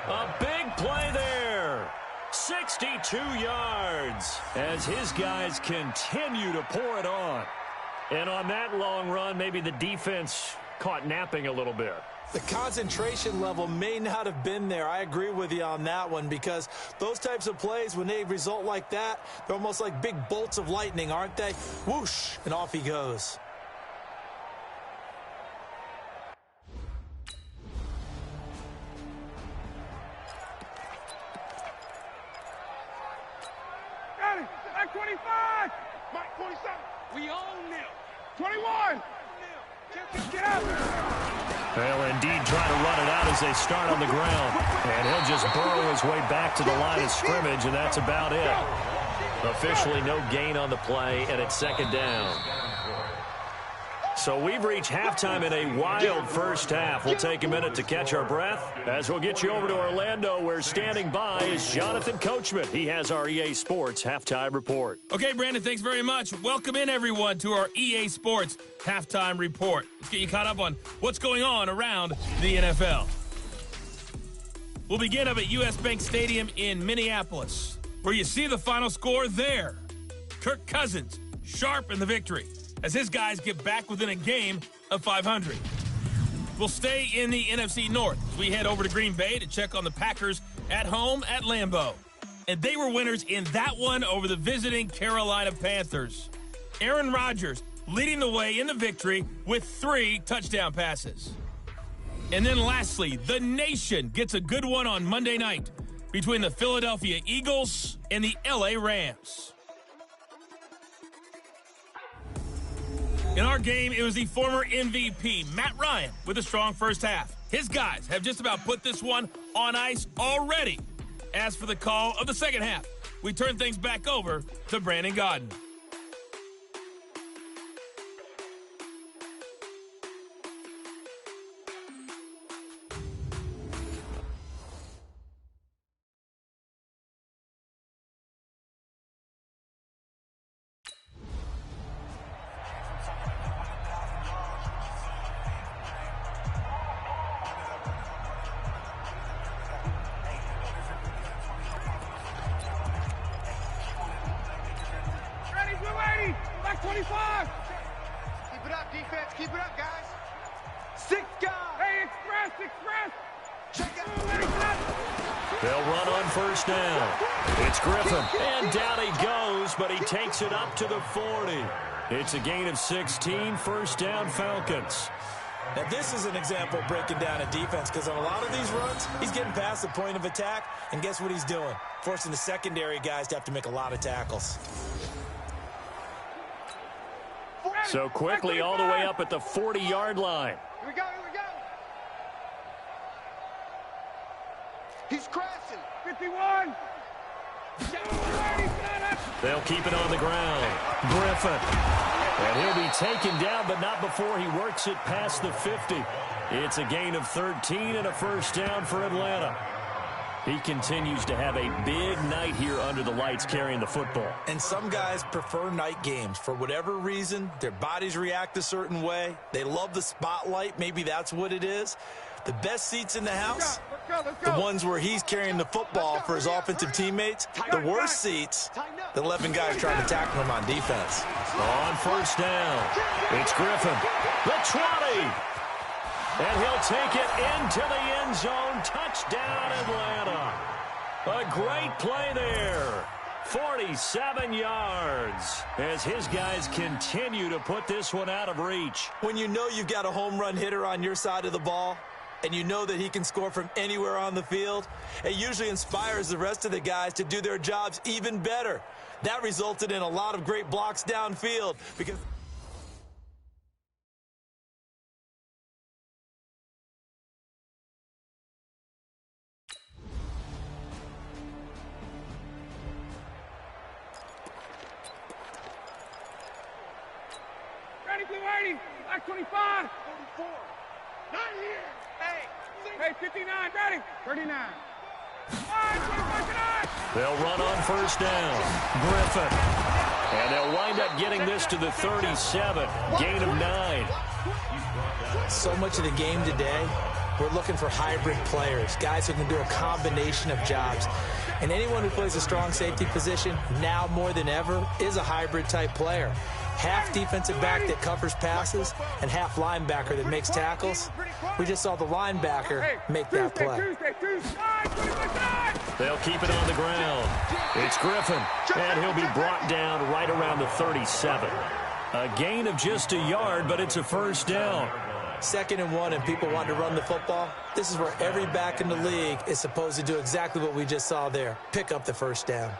A big play there. 62 yards as his guys continue to pour it on. And on that long run, maybe the defense caught napping a little bit. The concentration level may not have been there. I agree with you on that one, because those types of plays, when they result like that, they're almost like big bolts of lightning, aren't they? Whoosh, and off he goes. Got it. Back 25. Mike 27. We own them. 21. Get out. Well, indeed, trying to run it out as they start on the ground. And he'll just burrow his way back to the line of scrimmage, and that's about it. Officially no gain on the play, and it's 2nd down. So we've reached halftime in a wild first half. We'll take a minute to catch our breath as we'll get you over to Orlando, where standing by is Jonathan Coachman. He has our EA Sports Halftime Report. Okay, Brandon, thanks very much. Welcome in, everyone, to our EA Sports Halftime Report. Let's get you caught up on what's going on around the NFL. We'll begin up at US Bank Stadium in Minneapolis, where you see the final score there. Kirk Cousins, sharp in the victory, as his guys get back within a game of 500. We'll stay in the NFC North as we head over to Green Bay to check on the Packers at home at Lambeau. And they were winners in that one over the visiting Carolina Panthers. Aaron Rodgers leading the way in the victory with 3 touchdown passes. And then lastly, the nation gets a good one on Monday night between the Philadelphia Eagles and the LA Rams. In our game, it was the former MVP, Matt Ryan, with a strong first half. His guys have just about put this one on ice already. As for the call of the second half, we turn things back over to Brandon Gaudin. Back 25. Keep it up, defense. Keep it up, guys. 6 guys. Hey, express. Check out. They'll run on first down. It's Griffin. And down he goes, but he takes it up to the 40. It's a gain of 16, first down Falcons. Now, this is an example of breaking down a defense, because on a lot of these runs, he's getting past the point of attack, and guess what he's doing? Forcing the secondary guys to have to make a lot of tackles. So quickly all the way up at the 40-yard line. Here we go. He's crashing. 51. They'll keep it on the ground. Griffin. And he'll be taken down, but not before he works it past the 50. It's a gain of 13 and a first down for Atlanta. He continues to have a big night here under the lights carrying the football. And some guys prefer night games. For whatever reason, their bodies react a certain way. They love the spotlight. Maybe that's what it is. The best seats in the house, Let's go. the ones where he's carrying the football for his offensive teammates. The worst seats, the 11 guys trying to tackle him on defense. On first down, it's Griffin. The 20. And he'll take it into the end zone. Touchdown, Atlanta. A great play there. 47 yards as his guys continue to put this one out of reach. When you know you've got a home run hitter on your side of the ball, and you know that he can score from anywhere on the field, it usually inspires the rest of the guys to do their jobs even better. That resulted in a lot of great blocks downfield because... 25. 44. 9 here. Hey, 59. Ready. 39. 25. They'll run on first down. Griffin. And they'll wind up getting this to the 37. Gain of 9. So much of the game today, we're looking for hybrid players, guys who can do a combination of jobs. And anyone who plays a strong safety position, now more than ever, is a hybrid-type player. Half defensive back that covers passes and half linebacker that makes tackles. We just saw the linebacker make that play. They'll keep it on the ground. It's Griffin, and he'll be brought down right around the 37. A gain of just a yard, but it's a first down. 2nd and 1, and people want to run the football. This is where every back in the league is supposed to do exactly what we just saw there. Pick up the first down.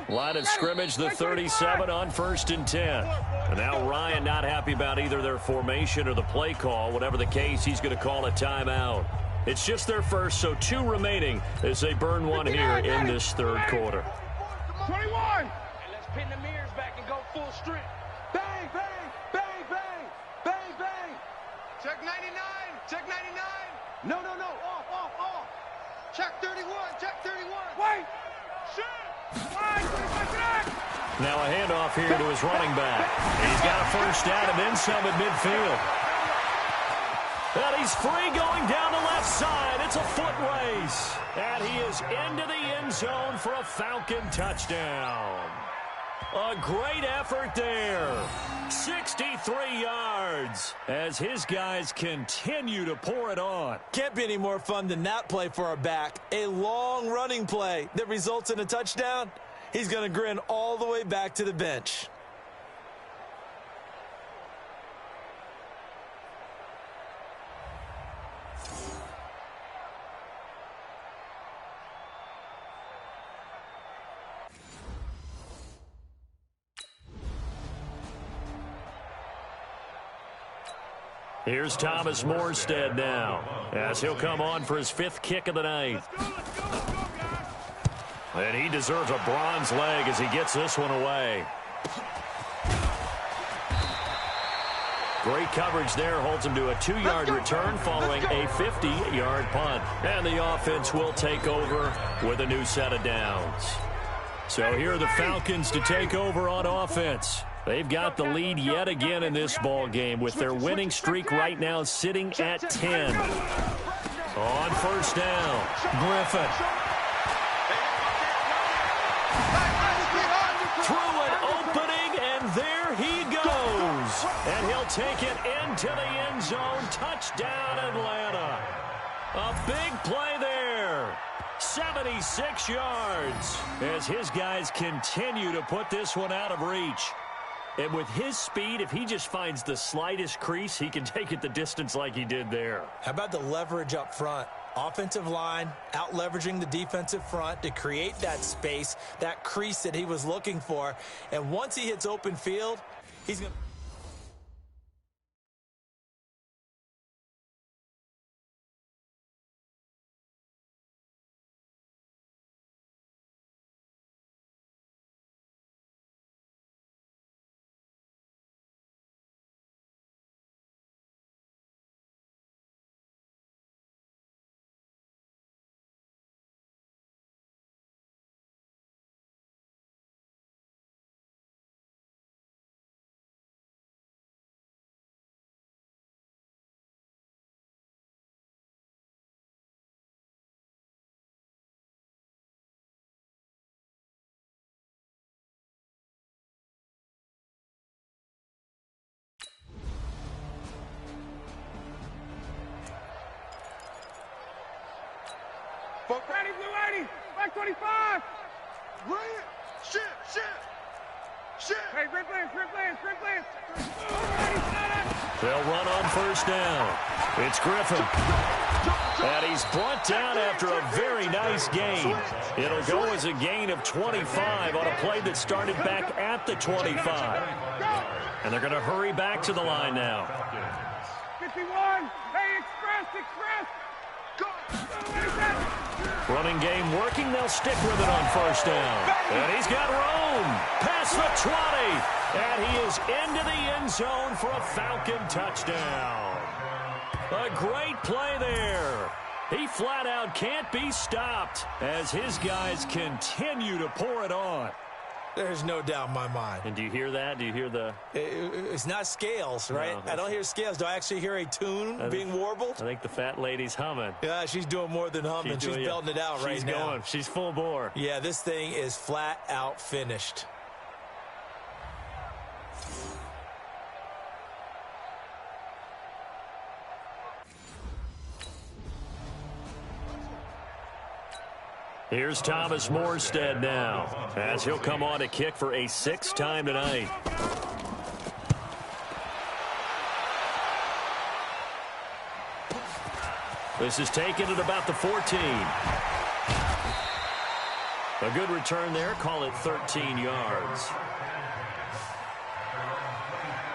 Line of scrimmage, the 37 on 1st and 10. And now Ryan not happy about either their formation or the play call. Whatever the case, he's going to call a timeout. It's just their first, so 2 remaining as they burn one here in this third quarter. 21. And let's pin the mirrors back and go full strength. Bang, bang, bang, bang, bang, bang. Check 99. Check 99. No. Off. Check 31. Check 31. Wait. Shit. Now a handoff here to his running back. He's got a first down and then some at midfield. And he's free going down the left side. It's a foot race. And he is into the end zone for a Falcon touchdown. A great effort there. 63 yards as his guys continue to pour it on. Can't be any more fun than that play for our back. A long running play that results in a touchdown. He's going to grin all the way back to the bench. Here's Thomas Morstead now as he'll come on for his 5th kick of the night. And he deserves a bronze leg as he gets this one away. Great coverage there, holds him to a 2-yard return following a 50-yard punt. And the offense will take over with a new set of downs. So here are the Falcons to take over on offense. They've got the lead yet again in this ball game with their winning streak right now sitting at 10. On first down, Griffin. Through an opening, and there he goes. And he'll take it into the end zone. Touchdown, Atlanta. A big play there. 76 yards as his guys continue to put this one out of reach. And with his speed, if he just finds the slightest crease, he can take it the distance like he did there. How about the leverage up front? Offensive line out-leveraging the defensive front to create that space, that crease that he was looking for. And once he hits open field, he's going to... Ready, blue 80. Back 25. Right. Shit. Hey, grip lance. They'll run on first down. It's Griffin. And he's brought down after a very nice gain. It'll go as a gain of 25 on a play that started back at the 25. And they're going to hurry back to the line now. 51. Hey, express. Running game working. They'll stick with it on first down. And he's got room. Past the 20. And he is into the end zone for a Falcon touchdown. A great play there. He flat out can't be stopped as his guys continue to pour it on. There's no doubt in my mind. And do you hear that? Do you hear the... It's not scales, right? No, I don't hear scales. Do I actually hear a tune being warbled? I think the fat lady's humming. Yeah, she's doing more than humming. She's belting it out right now. She's going. She's full bore. Yeah, this thing is flat out finished. Here's Thomas Morstead now, as he'll come on to kick for a 6th time tonight. This is taken at about the 14. A good return there. Call it 13 yards.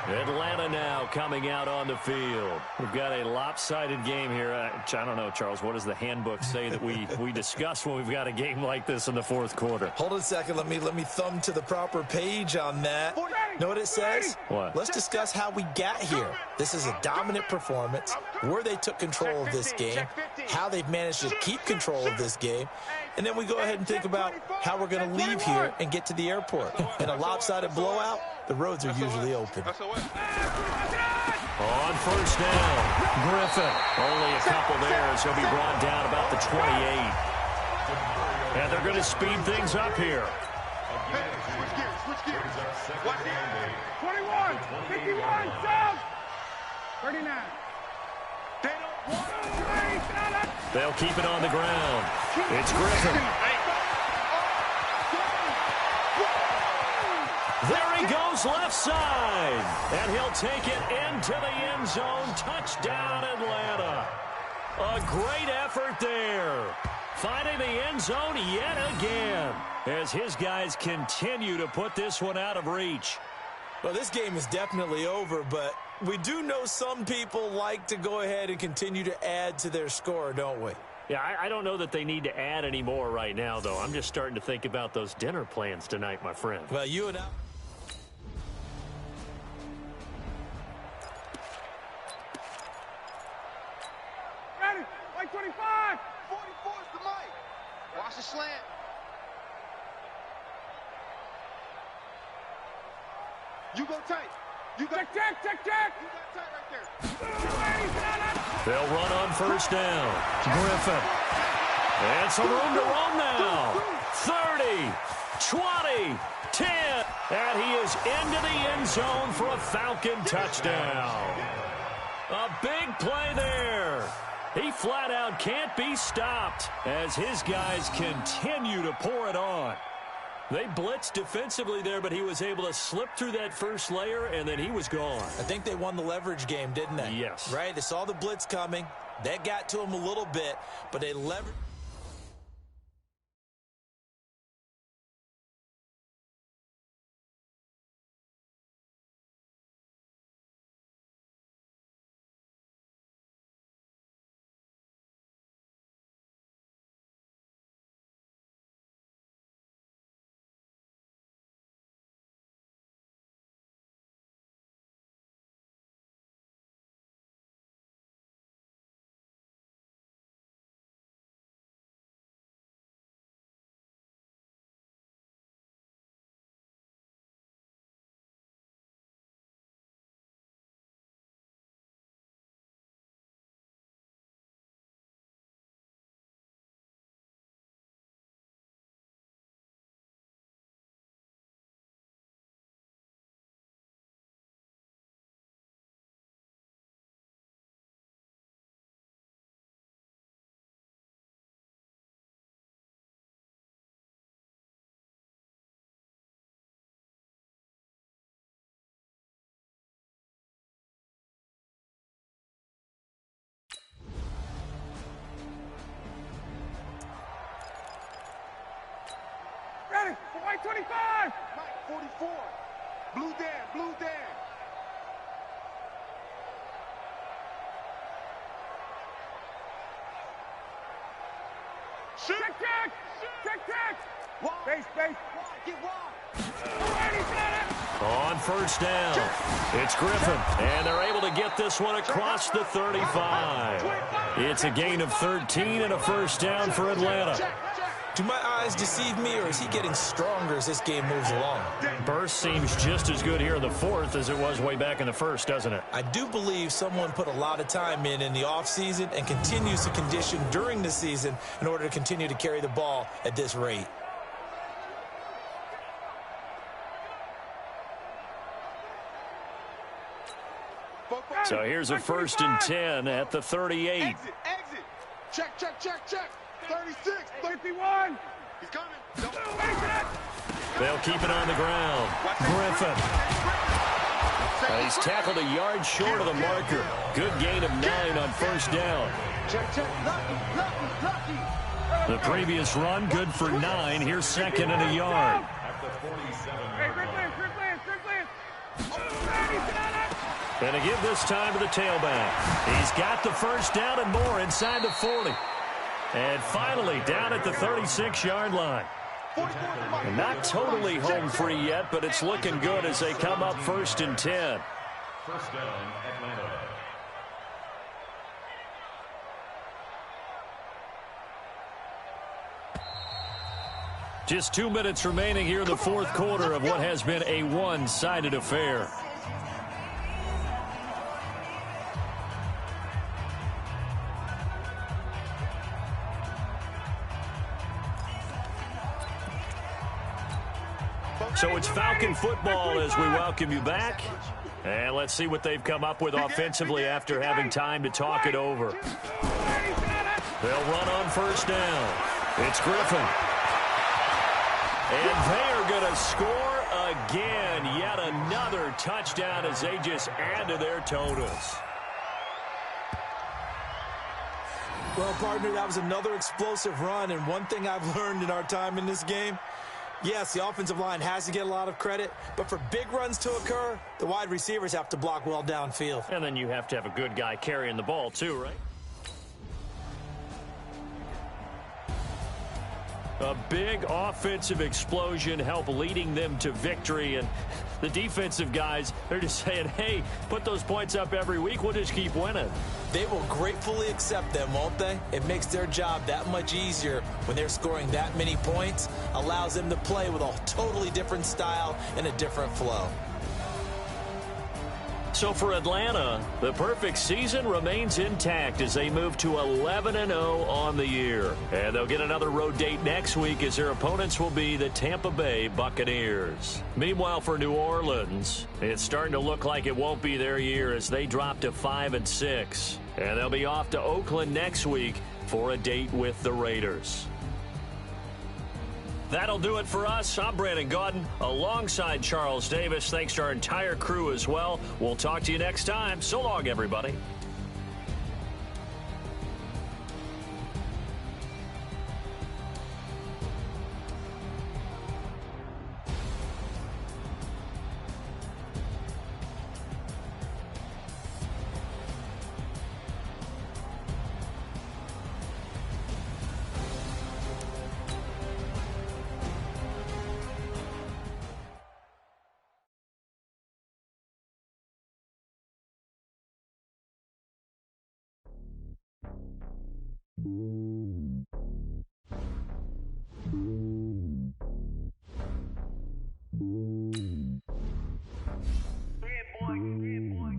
Atlanta now coming out on the field. We've got a lopsided game here. I don't know, Charles, what does the handbook say that we discuss when we've got a game like this in the 4th quarter? Hold on a second. Let me thumb to the proper page on that. Know what it says? What? Let's discuss how we got here. This is a dominant performance, where they took control of this game, how they've managed to keep control of this game, and then we go ahead and think about how we're going to leave here and get to the airport. In a lopsided blowout, the roads are usually open. On first down, Griffin. Only a couple there, so he'll be brought down about the 28. And they're going to speed things up here. Switch gears. 21, 51, sub. 39. They'll keep it on the ground. It's Griffin. There he goes left side. And he'll take it into the end zone. Touchdown, Atlanta. A great effort there. Finding the end zone yet again as his guys continue to put this one out of reach. Well, this game is definitely over, but we do know some people like to go ahead and continue to add to their score, don't we? Yeah, I don't know that they need to add any more right now, though. I'm just starting to think about those dinner plans tonight, my friend. Well, you and I... Ready, like 25. 44's the mic. Watch the slant. You go tight. You go Check. You got tight right there. They'll run on first down. Griffin. And some room to run now. 30, 20, 10. And he is into the end zone for a Falcon touchdown. A big play there. He flat out can't be stopped as his guys continue to pour it on. They blitzed defensively there, but he was able to slip through that first layer, and then he was gone. I think they won the leverage game, didn't they? Yes. Right? They saw the blitz coming. That got to him a little bit, but they leveraged. Mike 25. Mike 44. Blue Dan, Blue Dan. Shoot. Check. Base. Get wide. On first down, it's Griffin, and they're able to get this one across the 35. It's a gain of 13 and a first down for Atlanta. Do my eyes deceive me, or is he getting stronger as this game moves along? Burst seems just as good here in the fourth as it was way back in the first, doesn't it? I do believe someone put a lot of time in the offseason and continues to condition during the season in order to continue to carry the ball at this rate. So here's a 1st and 10 at the 38. Exit. Check. 36, 51. He's coming. They'll keep it on the ground. Griffin. He's tackled a yard short of the marker. Good gain of 9 on first down. Check. Lucky. The previous run, good for 9. Here's 2nd and a yard. And to give this time to the tailback. He's got the first down and more inside the 40. And finally down at the 36-yard line. Not totally home free yet, but it's looking good as they come up 1st and 10. First down, Atlanta. Just 2 minutes remaining here in the fourth quarter of what has been a one-sided affair. So it's Falcon football as we welcome you back. And let's see what they've come up with offensively after having time to talk it over. They'll run on first down. It's Griffin. And they are going to score again. Yet another touchdown as they just add to their totals. Well, partner, that was another explosive run. And one thing I've learned in our time in this game, yes, the offensive line has to get a lot of credit, but for big runs to occur, the wide receivers have to block well downfield. And then you have to have a good guy carrying the ball too, right? A big offensive explosion help leading them to victory, and the defensive guys, they're just saying, hey, put those points up every week, we'll just keep winning. They will gratefully accept them, won't they? It makes their job that much easier when they're scoring that many points, allows them to play with a totally different style and a different flow. So for Atlanta, the perfect season remains intact as they move to 11-0 on the year. And they'll get another road date next week as their opponents will be the Tampa Bay Buccaneers. Meanwhile, for New Orleans, it's starting to look like it won't be their year as they drop to 5-6. And they'll be off to Oakland next week for a date with the Raiders. That'll do it for us. I'm Brandon Gaudin alongside Charles Davis. Thanks to our entire crew as well. We'll talk to you next time. So long, everybody.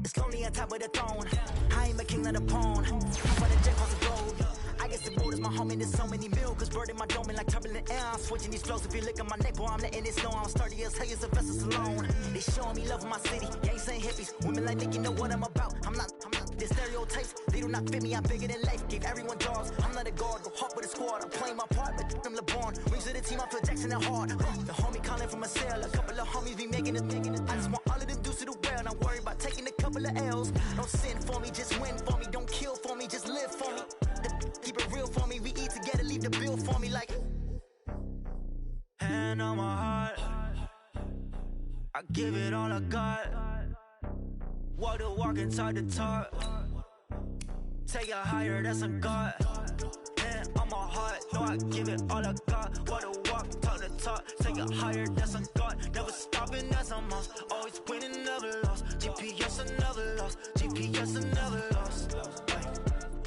It's lonely on top of the throne. I ain't a king of the pawn. I'm for the jet across the globe. I guess the road is my home and there's so many milk. Bird in my dome and like turbulent air. I'm switching these flows. If you look at my neck, boy, I'm letting it snow. I'm sturdy as hell as a vessel alone. They showing me love in my city. Gangs ain't hippies. Women like Nick, you know what I'm about. I'm not. The stereotypes, they do not fit me. I'm bigger than life. Gave everyone jobs. I'm not a guard. Go hard with a squad. I'm playing my part, but I'm LeBron. Rings of the team, I feel Jackson and hard. The homie calling from a cell. A couple of homies be making it. I just want all of them dudes to do well. Not worry about taking a couple of L's. Don't sin for me, just win for me. Don't kill for me, just live for me. Keep it real for me. We eat together, leave the bill for me like. Hand on my heart. give it all I got. Walk the walk and talk the talk. Take it higher, that's a God. Man, on my heart, know I give it all I got. Walk the walk, talk the talk. Take it higher, that's a God. Never stopping, that's a must. Always winning, never lost. GPS, another loss. GPS, another loss.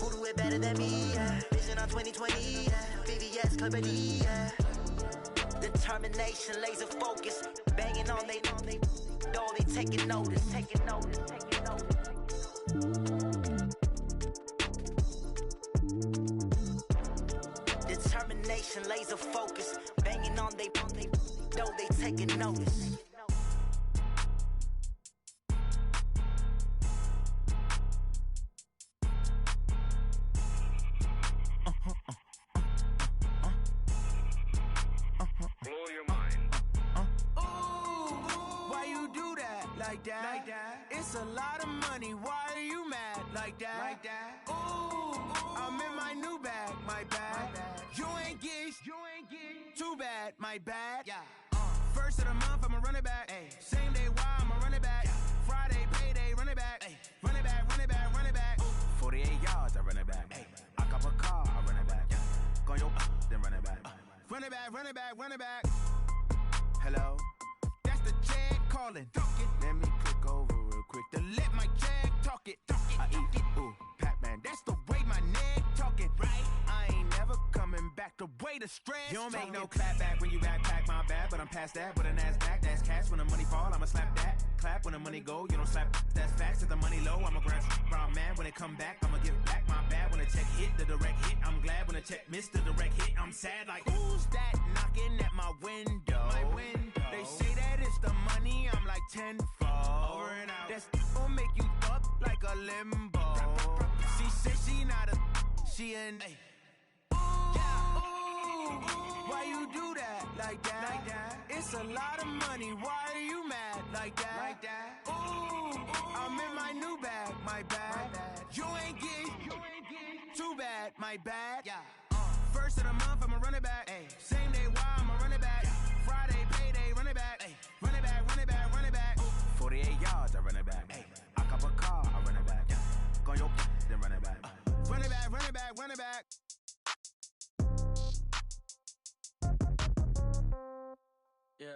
Who do it better than me? Yeah. Vision on 2020. Yeah. VVS, Clarity. Yeah. Determination, laser focus. Banging on they know they taking notice. Taking notice. Taking notice. Determination, laser focus. Banging on they know they taking notice. Blow your mind. Why you do that like that? Like that? It's a lot of money. Why are you mad like that? Like that? Ooh, I'm in my new bag, my bad. You ain't get too bad, my bad. Yeah. First of the month, I'ma run it back. Ay. Same day, why I'ma run it back. Friday, payday, run it back. Ay. Run it back, run it back, run it back. 48 yards, I run it back. Ay. I cop a car, I run it back. Go yo, then run it back. Run it back, run it back, run it back. Hello, that's the jag calling. Let me click over real quick to let my jag talk it. I eat it, ooh, Pac-Man. That's the way my neck talking. Right, I ain't never coming back. The way the stress. You don't make no clap back when you backpack my bad, but I'm past that. With a NASDAQ, that's cash. When the money fall, I'ma slap that. Clap when the money go, you don't slap. That's facts. If the money low, I'ma grab brown man. When it come back, I'ma give back my bad. When the check hit, the direct hit. I'm glad when the check missed the direct hit. I'm sad like who's that knocking at my window? My window. They say that it's the money. I'm like tenfold. Over and out. That's gon' make you up like a limbo. She said she not a. She an. Why you do that like that? Like that? It's a lot of money. Why are you mad like that? Like that? Ooh, I'm in my new bag, my bad. You ain't get too bad, my bad. Yeah. First of the month, I'ma run it back. Ay. Same day, why I'ma run it back. Friday, payday, run it back. Ay. Run it back, run it back, run it back. 48 yards, I run it back. Ay. I cop a car, I run it back. Go yo, then run it back. Run it back, run it back, run it back. Yeah.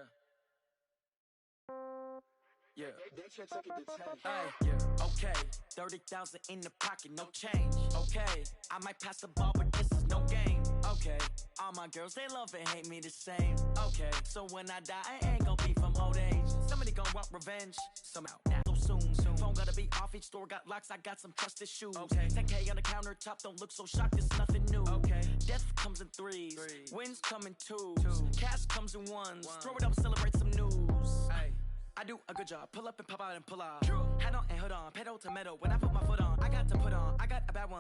Yeah. Hey, yeah. Okay. 30,000 in the pocket, no change. Okay. I might pass the ball, but this is no game. Okay. All my girls, they love and hate me the same. Okay. So when I die, I ain't gonna be from old age. Somebody gonna want revenge. Somehow. Now soon. Phone gotta be off, each store got locks, I got some trusted shoes. Okay. 10K on the countertop, don't look so shocked, it's nothing new. Okay. Death comes in threes. Wins come in twos. Cash comes in ones. Throw it up, celebrate some news. Hey. I do a good job. Pull up and pop out and pull out. True. Head on and hood on. Pedal to metal. When I put my foot on, I got to put on. I got a bad one.